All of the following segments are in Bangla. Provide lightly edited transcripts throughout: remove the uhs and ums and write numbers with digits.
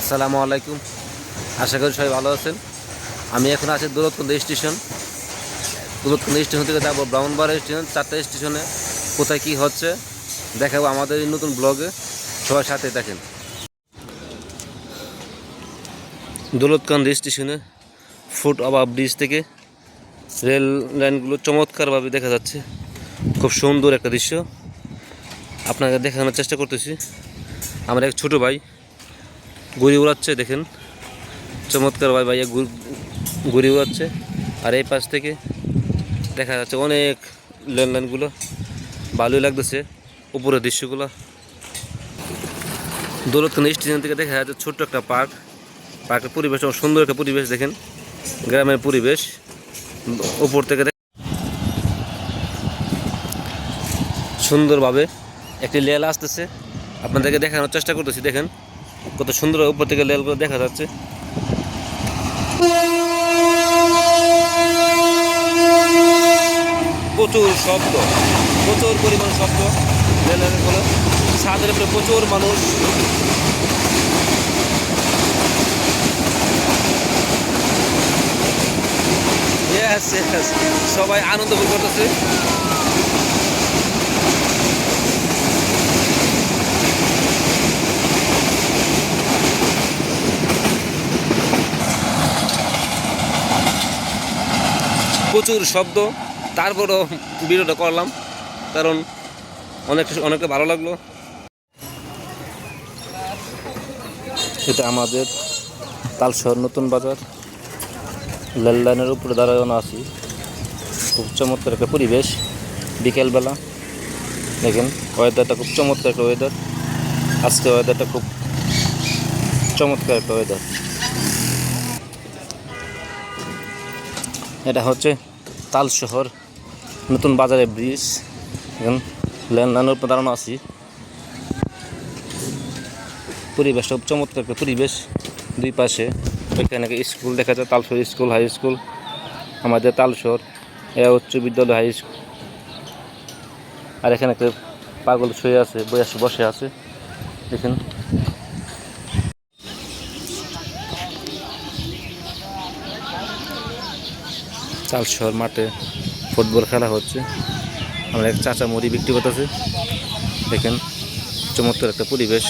আসসালামু আলাইকুম। আশা করি সবাই ভালো আছেন। আমি এখন আছি দৌলতকান্দি স্টেশন। দৌলতকান্দি স্টেশন থেকে যাবো ব্রাহ্মণবাড়িয়া স্টেশন। 4টা স্টেশনে কোথায় কী হচ্ছে দেখাবো আমাদের এই নতুন ব্লগে। সবার সাথে দেখেন। দৌলতকান্দি স্টেশনে ফুট ওভার ব্রিজ থেকে রেল লাইনগুলো চমৎকারভাবে দেখা যাচ্ছে। খুব সুন্দর একটা দৃশ্য আপনাকে দেখানোর চেষ্টা করতেছি। আমার এক ছোটো ভাই ঘুড়ি উড়াচ্ছে, দেখেন চমৎকার ভাইয়া ঘুড়ি উড়াচ্ছে। আর এই পাশ থেকে দেখা যাচ্ছে অনেক লেনলাইনগুলো, ভালোই লাগতেছে উপরের দৃশ্যগুলো। দৌলতকান্দি স্টেশন থেকে দেখা যাচ্ছে ছোট্ট একটা পার্কের পরিবেশ, সুন্দর একটা পরিবেশ, দেখেন গ্রামের পরিবেশ। উপর থেকে সুন্দরভাবে একটি লেল আসতেছে, আপনাদেরকে দেখানোর চেষ্টা করতেছি। দেখেন কত সুন্দর উপর থেকে লেলগুলো দেখা যাচ্ছে। প্রচুর শব্দ, প্রচুর পরিমাণ শব্দ রেলগুলো। ছাদের উপরে প্রচুর মানুষ। সবাই আনন্দ ভোগ করতেছে। প্রচুর শব্দ, তারপরও ভিডিওটা করলাম কারণ অনেকটা ভালো লাগলো। এটা আমাদের তালশহর নতুন বাজার, রেল লাইনের উপরে দাঁড়ানো আছি। খুব চমৎকার একটা পরিবেশ, বিকেলবেলা। দেখেন ওয়েদারটা খুব চমৎকার একটা ওয়েদার। আজকে ওয়েদারটা খুব চমৎকার একটা ওয়েদার। এটা হচ্ছে তালশহর নতুন বাজারের ব্রিজ। এখন রেল লাইনের উপরে দাঁড়ানো আছি। পরিবেশটা খুব চমৎকার একটা পরিবেশ। দুই পাশে এখানে স্কুল দেখা যায়, তালশহর স্কুল, হাই স্কুল। আমাদের তালশহর উচ্চ বিদ্যালয় হাই স্কুল। আর এখানে একটা পাগল শুয়ে আছে, বসে আছে, দেখেন। তালশহর মাঠে ফুটবল খেলা হচ্ছে। আমরা এক চাচা মুড়ি বিক্রি করতেছে, দেখেন চমৎকার একটা পরিবেশ।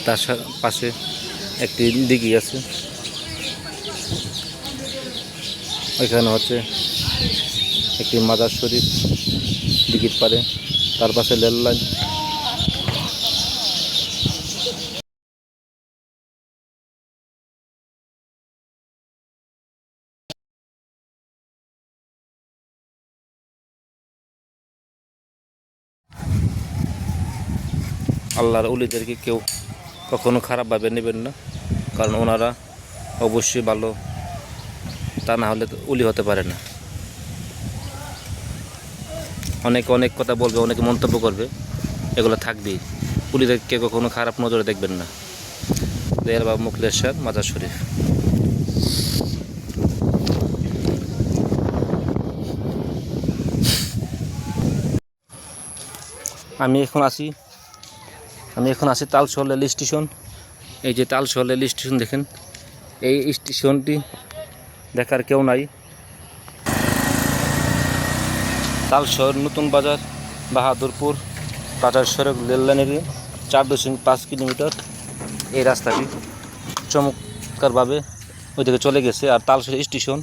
তার পাশে একটি দিঘি আছে, ওইখানে হচ্ছে একটি মাজার শরীফ দিঘির পারে। তার পাশে রেল লাইন। আল্লাহর ওলিদেরকে কেউ কখনো খারাপভাবে নেবেন না, কারণ ওনারা অবশ্যই ভালো, তা না হলে তো ওলি হতে পারে না। অনেকে অনেক কথা বলবে, অনেকে মন্তব্য করবে, এগুলো থাকবেই। ওলিদেরকে কখনো খারাপ নজরে দেখবেন না। দেয়ার বাবা মুখলেশ্বর মাজার শরীফ। আমি এখন আছি তালশহর রেল স্টেশন। এই যে তালশহর রেল স্টেশন, দেখেন এই স্টেশনটি দেখার কেউ নাই। তালশহর নতুন বাজার বাহাদুরপুর কাটার সড়ক রেল লাইনের 4.5 কিলোমিটার এই রাস্তাটি চমৎকারভাবে ওইদিকে চলে গেছে। আর তালশহর স্টেশন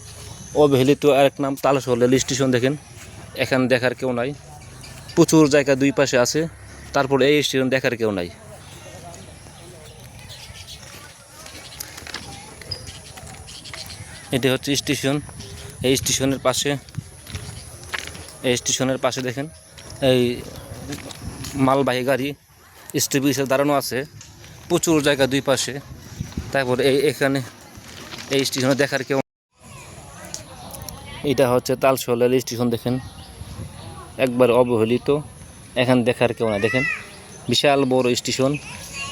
অবহেলিত আরেক নাম তালশহর রেল স্টেশন। দেখেন এখানে দেখার কেউ নাই, প্রচুর জায়গা দুই পাশে আছে, তারপর এই স্টেশন দেখার কেউ নাই। এটি হচ্ছে স্টেশন। এই স্টেশনের পাশে দেখেন এই মালবাহী গাড়ি স্টপেজে দাঁড়ানো আছে, প্রচুর জায়গা দুই পাশে। তারপর এখানে এই স্টেশনে দেখার কেউ। এটা হচ্ছে তালশহর রেল স্টেশন, দেখেন একবার অবহেলিত, এখানে দেখার কেউ নাই। দেখেন বিশাল বড় স্টেশন,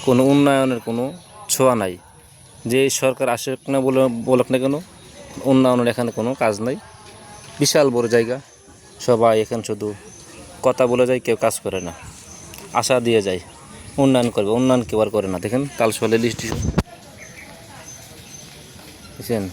কোনো উন্নয়নের কোনো ছোঁয়া নাই। যে সরকার আসে না বলুক না কেন, উন্নয়নের এখানে কোনো কাজ নাই। বিশাল বড় জায়গা, সবাই এখানে শুধু কথা বলে যায়, কেউ কাজ করে না, আশা দিয়ে যায়। উন্নয়ন করবে, উন্নয়ন কেউ আর করে না। দেখেন তালশোল রেল স্টেশন, বুঝছেন।